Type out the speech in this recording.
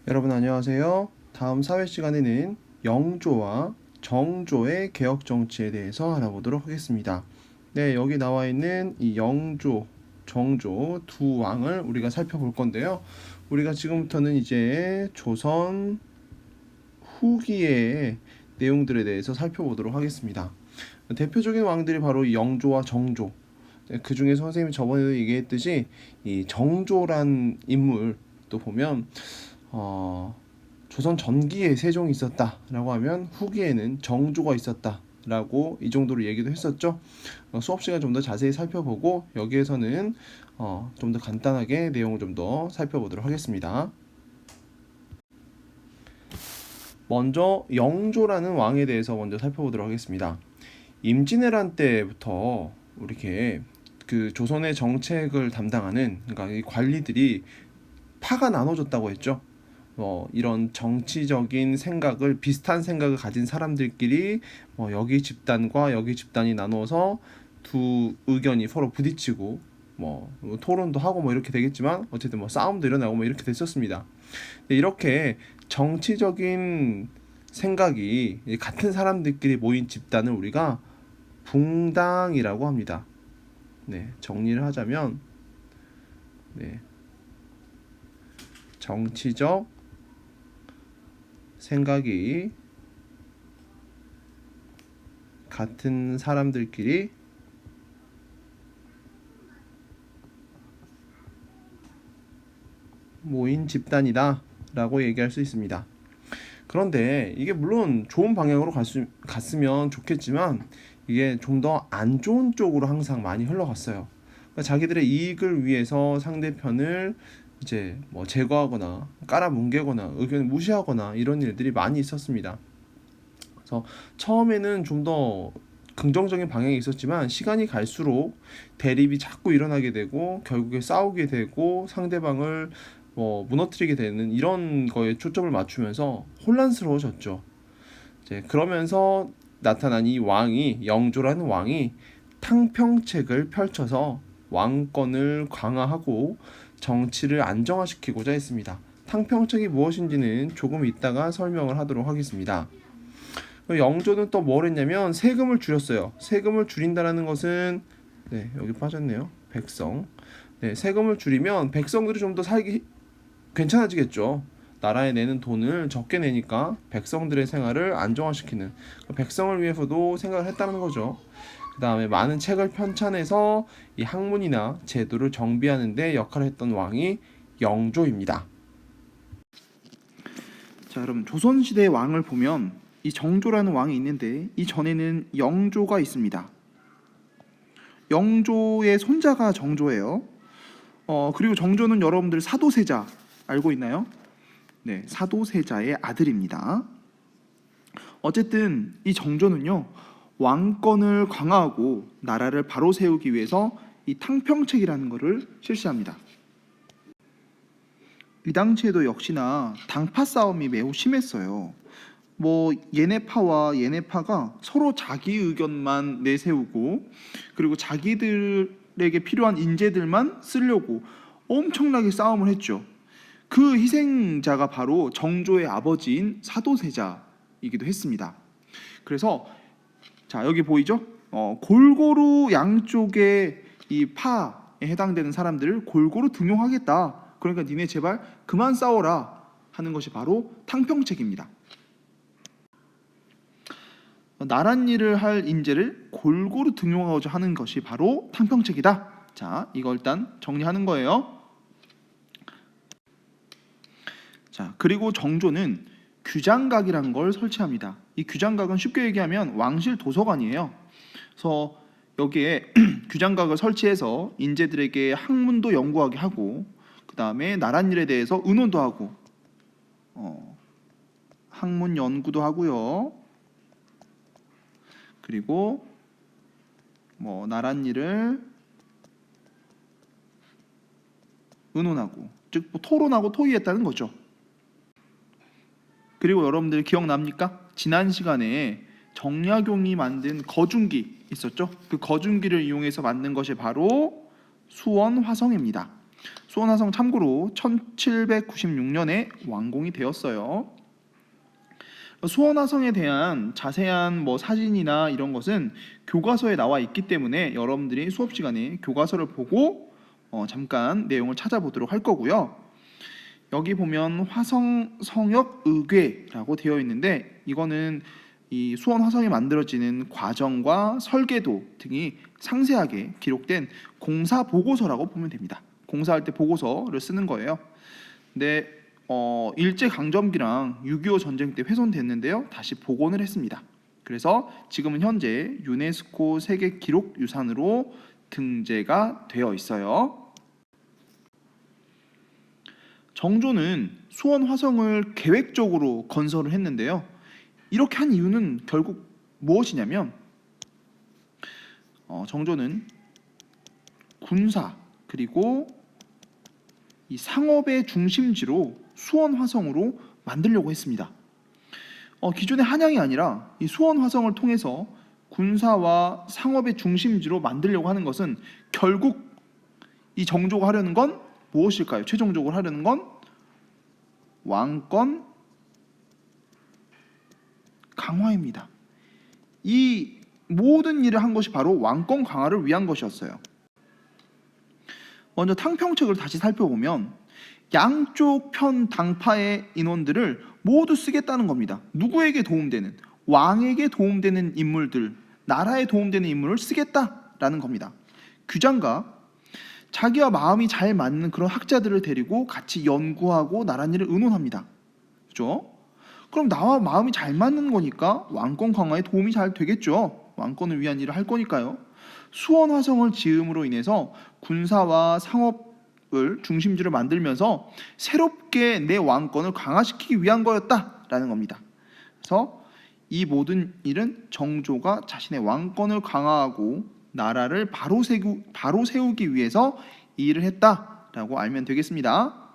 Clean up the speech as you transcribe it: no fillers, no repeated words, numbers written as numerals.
여러분 안녕하세요. 다음 사회 시간에는 영조와 정조의 개혁 정치에 대해서 알아보도록 하겠습니다. 네, 여기 나와 있는 이 영조, 정조 두 왕을 우리가 살펴볼 건데요. 우리가 지금부터는 이제 조선 후기의 내용들에 대해서 살펴보도록 하겠습니다. 대표적인 왕들이 바로 이 영조와 정조. 그 중에서 선생님이 저번에도 얘기했듯이 이 정조란 인물 또 보면 조선 전기에 세종이 있었다라고 하면 후기에는 정조가 있었다라고 이 정도로 얘기도 했었죠. 수업 시간 좀 더 자세히 살펴보고 여기에서는 좀 더 간단하게 내용을 좀 더 살펴보도록 하겠습니다. 먼저 영조라는 왕에 대해서 먼저 살펴보도록 하겠습니다. 임진왜란 때부터 이렇게 그 조선의 정책을 담당하는 그러니까 이 관리들이 파가 나눠졌다고 했죠. 이런 정치적인 생각을 비슷한 생각을 가진 사람들끼리 여기 집단과 여기 집단이 나눠서 두 의견이 서로 부딪히고 토론도 하고 이렇게 되겠지만 어쨌든 싸움도 일어나고 이렇게 됐었습니다. 이렇게 정치적인 생각이 같은 사람들끼리 모인 집단을 우리가 붕당이라고 합니다. 네, 정리를 하자면 네, 정치적 생각이 같은 사람들끼리 모인 집단이다 라고 얘기할 수 있습니다. 그런데 이게 물론 좋은 방향으로 갔으면 좋겠지만 이게 좀 더 안 좋은 쪽으로 항상 많이 흘러갔어요. 그러니까 자기들의 이익을 위해서 상대편을 이제 제거하거나 깔아뭉개거나 의견을 무시하거나 이런 일들이 많이 있었습니다. 그래서 처음에는 좀 더 긍정적인 방향이 있었지만 시간이 갈수록 대립이 자꾸 일어나게 되고 결국에 싸우게 되고 상대방을 무너뜨리게 되는 이런 거에 초점을 맞추면서 혼란스러워졌죠. 이제 그러면서 나타난 이 왕이 영조라는 왕이 탕평책을 펼쳐서 왕권을 강화하고 정치를 안정화시키고자 했습니다. 탕평책이 무엇인지는 조금 이따가 설명을 하도록 하겠습니다. 영조는 또 뭘 했냐면 세금을 줄였어요. 세금을 줄인다는 것은 네, 여기 빠졌네요. 백성. 네, 세금을 줄이면 백성들이 좀 더 살기 괜찮아지겠죠. 나라에 내는 돈을 적게 내니까 백성들의 생활을 안정화시키는 백성을 위해서도 생각을 했다는 거죠. 그 다음에 많은 책을 편찬해서 이 학문이나 제도를 정비하는 데 역할을 했던 왕이 영조입니다. 자, 여러분 조선시대의 왕을 보면 이 정조라는 왕이 있는데 이 전에는 영조가 있습니다. 영조의 손자가 정조예요. 그리고 정조는 여러분들 사도세자 알고 있나요? 네, 사도세자의 아들입니다. 어쨌든 이 정조는요 왕권을 강화하고 나라를 바로 세우기 위해서 이 탕평책이라는 것을 실시합니다. 이 당시에도 역시나 당파 싸움이 매우 심했어요. 얘네파와 얘네파가 서로 자기 의견만 내세우고 그리고 자기들에게 필요한 인재들만 쓰려고 엄청나게 싸움을 했죠. 그 희생자가 바로 정조의 아버지인 사도세자이기도 했습니다. 그래서 자, 여기 보이죠? 골고루 양쪽의 이 파에 해당되는 사람들을 골고루 등용하겠다. 그러니까 니네 제발 그만 싸워라 하는 것이 바로 탕평책입니다. 나란 일을 할 인재를 골고루 등용하고자 하는 것이 바로 탕평책이다. 자, 이거 일단 정리하는 거예요. 자, 그리고 정조는 규장각이라는 걸 설치합니다. 이 규장각은 쉽게 얘기하면 왕실 도서관이에요. 그래서 여기에 규장각을 설치해서 인재들에게 학문도 연구하게 하고 그 다음에 나란 일에 대해서 의논도 하고 학문 연구도 하고요. 그리고 나란 일을 의논하고 즉 토론하고 토의했다는 거죠. 그리고 여러분들 기억납니까? 지난 시간에 정약용이 만든 거중기 있었죠? 그 거중기를 이용해서 만든 것이 바로 수원 화성입니다. 수원화성 참고로 1796년에 완공이 되었어요. 수원화성에 대한 자세한 사진이나 이런 것은 교과서에 나와 있기 때문에 여러분들이 수업 시간에 교과서를 보고 잠깐 내용을 찾아보도록 할 거고요. 여기 보면 화성 성역 의궤라고 되어 있는데 이거는 이 수원 화성이 만들어지는 과정과 설계도 등이 상세하게 기록된 공사 보고서라고 보면 됩니다. 공사할 때 보고서를 쓰는 거예요. 근데 일제 강점기랑 6.25 전쟁 때 훼손됐는데요. 다시 복원을 했습니다. 그래서 지금은 현재 유네스코 세계 기록 유산으로 등재가 되어 있어요. 정조는 수원 화성을 계획적으로 건설을 했는데요. 이렇게 한 이유는 결국 무엇이냐면 정조는 군사 그리고 이 상업의 중심지로 수원 화성으로 만들려고 했습니다. 기존의 한양이 아니라 이 수원 화성을 통해서 군사와 상업의 중심지로 만들려고 하는 것은 결국 이 정조가 하려는 건 무엇일까요? 최종적으로 하려는 건 왕권 강화입니다. 이 모든 일을 한 것이 바로 왕권 강화를 위한 것이었어요. 먼저 탕평책을 다시 살펴보면 양쪽 편 당파의 인원들을 모두 쓰겠다는 겁니다. 누구에게 도움되는? 왕에게 도움되는 인물들, 나라에 도움되는 인물을 쓰겠다라는 겁니다. 규장가 자기와 마음이 잘 맞는 그런 학자들을 데리고 같이 연구하고 나랏일을 의논합니다. 그렇죠? 그럼 나와 마음이 잘 맞는 거니까 왕권 강화에 도움이 잘 되겠죠. 왕권을 위한 일을 할 거니까요. 수원 화성을 지음으로 인해서 군사와 상업을 중심지로 만들면서 새롭게 내 왕권을 강화시키기 위한 거였다라는 겁니다. 그래서 이 모든 일은 정조가 자신의 왕권을 강화하고 나라를 바로 세우기 위해서 이 일을 했다라고 알면 되겠습니다.